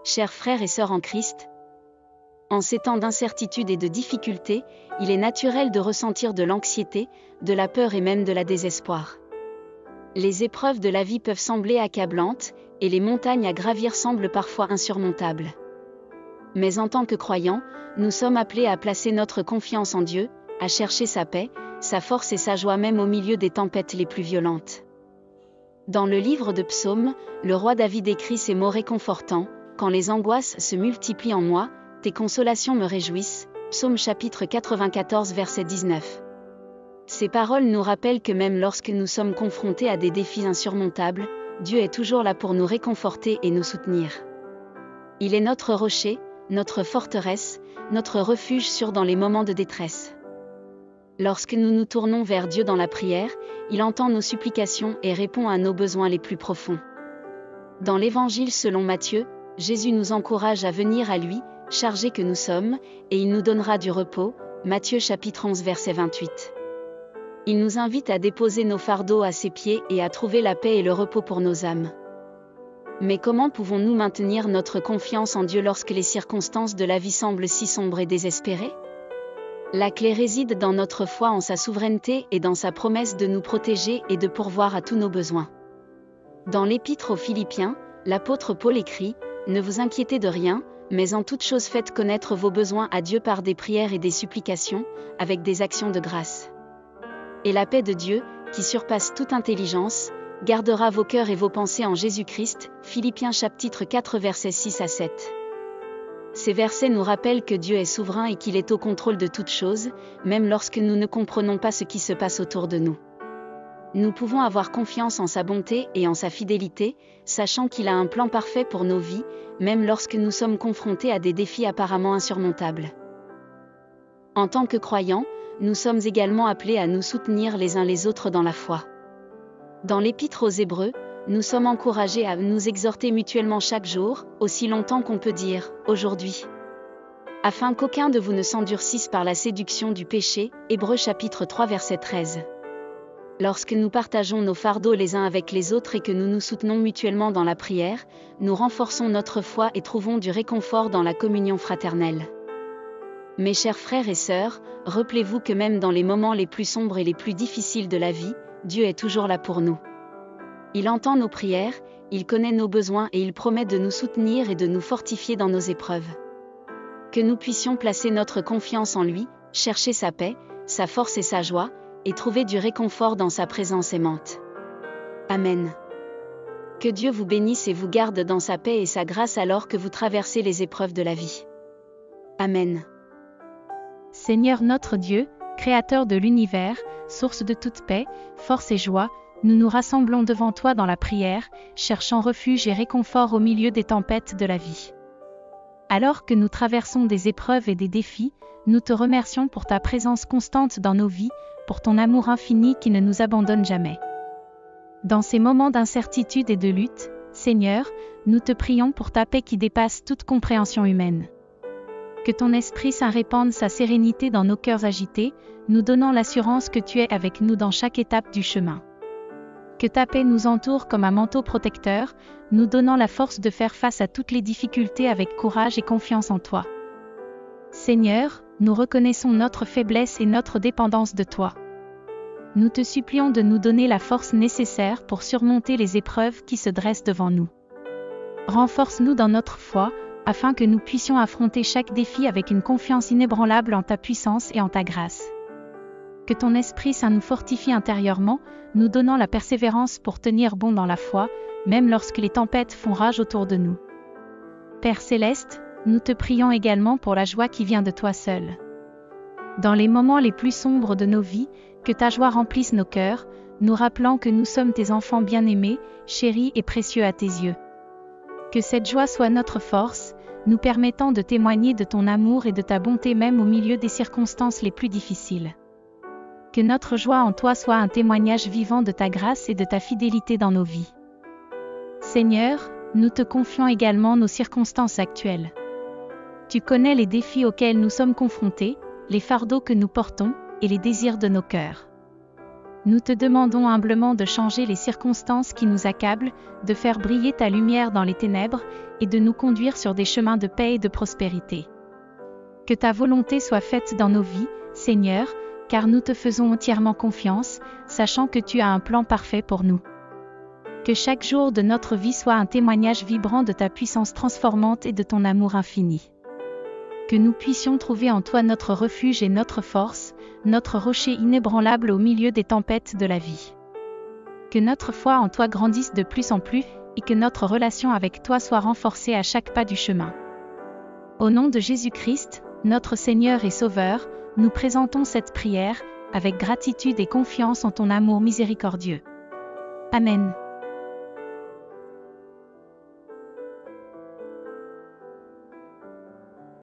chers frères et sœurs en Christ. En ces temps d'incertitude et de difficulté, il est naturel de ressentir de l'anxiété, de la peur et même de la désespoir. Les épreuves de la vie peuvent sembler accablantes, et les montagnes à gravir semblent parfois insurmontables. Mais en tant que croyants, nous sommes appelés à placer notre confiance en Dieu, à chercher sa paix, sa force et sa joie même au milieu des tempêtes les plus violentes. Dans le livre de Psaumes, le roi David écrit ces mots réconfortants: « Quand les angoisses se multiplient en moi, tes consolations me réjouissent » Psaume chapitre 94 verset 19. Ces paroles nous rappellent que même lorsque nous sommes confrontés à des défis insurmontables, Dieu est toujours là pour nous réconforter et nous soutenir. Il est notre rocher, notre forteresse, notre refuge sûr dans les moments de détresse. Lorsque nous nous tournons vers Dieu dans la prière, il entend nos supplications et répond à nos besoins les plus profonds. Dans l'Évangile selon Matthieu, Jésus nous encourage à venir à lui, chargés que nous sommes, et il nous donnera du repos, Matthieu chapitre 11 verset 28. Il nous invite à déposer nos fardeaux à ses pieds et à trouver la paix et le repos pour nos âmes. Mais comment pouvons-nous maintenir notre confiance en Dieu lorsque les circonstances de la vie semblent si sombres et désespérées ? La clé réside dans notre foi en sa souveraineté et dans sa promesse de nous protéger et de pourvoir à tous nos besoins. Dans l'Épître aux Philippiens, l'apôtre Paul écrit: « Ne vous inquiétez de rien, mais en toute chose faites connaître vos besoins à Dieu par des prières et des supplications, avec des actions de grâce. Et la paix de Dieu, qui surpasse toute intelligence, gardera vos cœurs et vos pensées en Jésus-Christ. » Philippiens chapitre 4 versets 6 à 7. Ces versets nous rappellent que Dieu est souverain et qu'il est au contrôle de toutes choses, même lorsque nous ne comprenons pas ce qui se passe autour de nous. Nous pouvons avoir confiance en sa bonté et en sa fidélité, sachant qu'il a un plan parfait pour nos vies, même lorsque nous sommes confrontés à des défis apparemment insurmontables. En tant que croyants, nous sommes également appelés à nous soutenir les uns les autres dans la foi. Dans l'Épître aux Hébreux, nous sommes encouragés à nous exhorter mutuellement chaque jour, aussi longtemps qu'on peut dire « aujourd'hui », afin qu'aucun de vous ne s'endurcisse par la séduction du péché. Hébreux chapitre 3 verset 13. Lorsque nous partageons nos fardeaux les uns avec les autres et que nous nous soutenons mutuellement dans la prière, nous renforçons notre foi et trouvons du réconfort dans la communion fraternelle. Mes chers frères et sœurs, rappelez-vous que même dans les moments les plus sombres et les plus difficiles de la vie, Dieu est toujours là pour nous. Il entend nos prières, il connaît nos besoins et il promet de nous soutenir et de nous fortifier dans nos épreuves. Que nous puissions placer notre confiance en lui, chercher sa paix, sa force et sa joie, et trouver du réconfort dans sa présence aimante. Amen. Que Dieu vous bénisse et vous garde dans sa paix et sa grâce alors que vous traversez les épreuves de la vie. Amen. Seigneur notre Dieu, Créateur de l'univers, source de toute paix, force et joie, nous nous rassemblons devant toi dans la prière, cherchant refuge et réconfort au milieu des tempêtes de la vie. Alors que nous traversons des épreuves et des défis, nous te remercions pour ta présence constante dans nos vies, pour ton amour infini qui ne nous abandonne jamais. Dans ces moments d'incertitude et de lutte, Seigneur, nous te prions pour ta paix qui dépasse toute compréhension humaine. Que ton Esprit Saint répande sa sérénité dans nos cœurs agités, nous donnant l'assurance que tu es avec nous dans chaque étape du chemin. Que ta paix nous entoure comme un manteau protecteur, nous donnant la force de faire face à toutes les difficultés avec courage et confiance en toi. Seigneur, nous reconnaissons notre faiblesse et notre dépendance de toi. Nous te supplions de nous donner la force nécessaire pour surmonter les épreuves qui se dressent devant nous. Renforce-nous dans notre foi, afin que nous puissions affronter chaque défi avec une confiance inébranlable en ta puissance et en ta grâce. Que ton Esprit Saint nous fortifie intérieurement, nous donnant la persévérance pour tenir bon dans la foi, même lorsque les tempêtes font rage autour de nous. Père Céleste, nous te prions également pour la joie qui vient de toi seul. Dans les moments les plus sombres de nos vies, que ta joie remplisse nos cœurs, nous rappelant que nous sommes tes enfants bien-aimés, chéris et précieux à tes yeux. Que cette joie soit notre force, nous permettant de témoigner de ton amour et de ta bonté même au milieu des circonstances les plus difficiles. Que notre joie en toi soit un témoignage vivant de ta grâce et de ta fidélité dans nos vies. Seigneur, nous te confions également nos circonstances actuelles. Tu connais les défis auxquels nous sommes confrontés, les fardeaux que nous portons, et les désirs de nos cœurs. Nous te demandons humblement de changer les circonstances qui nous accablent, de faire briller ta lumière dans les ténèbres, et de nous conduire sur des chemins de paix et de prospérité. Que ta volonté soit faite dans nos vies, Seigneur, car nous te faisons entièrement confiance, sachant que tu as un plan parfait pour nous. Que chaque jour de notre vie soit un témoignage vibrant de ta puissance transformante et de ton amour infini. Que nous puissions trouver en toi notre refuge et notre force, notre rocher inébranlable au milieu des tempêtes de la vie. Que notre foi en toi grandisse de plus en plus, et que notre relation avec toi soit renforcée à chaque pas du chemin. Au nom de Jésus-Christ, notre Seigneur et Sauveur, nous présentons cette prière, avec gratitude et confiance en ton amour miséricordieux. Amen.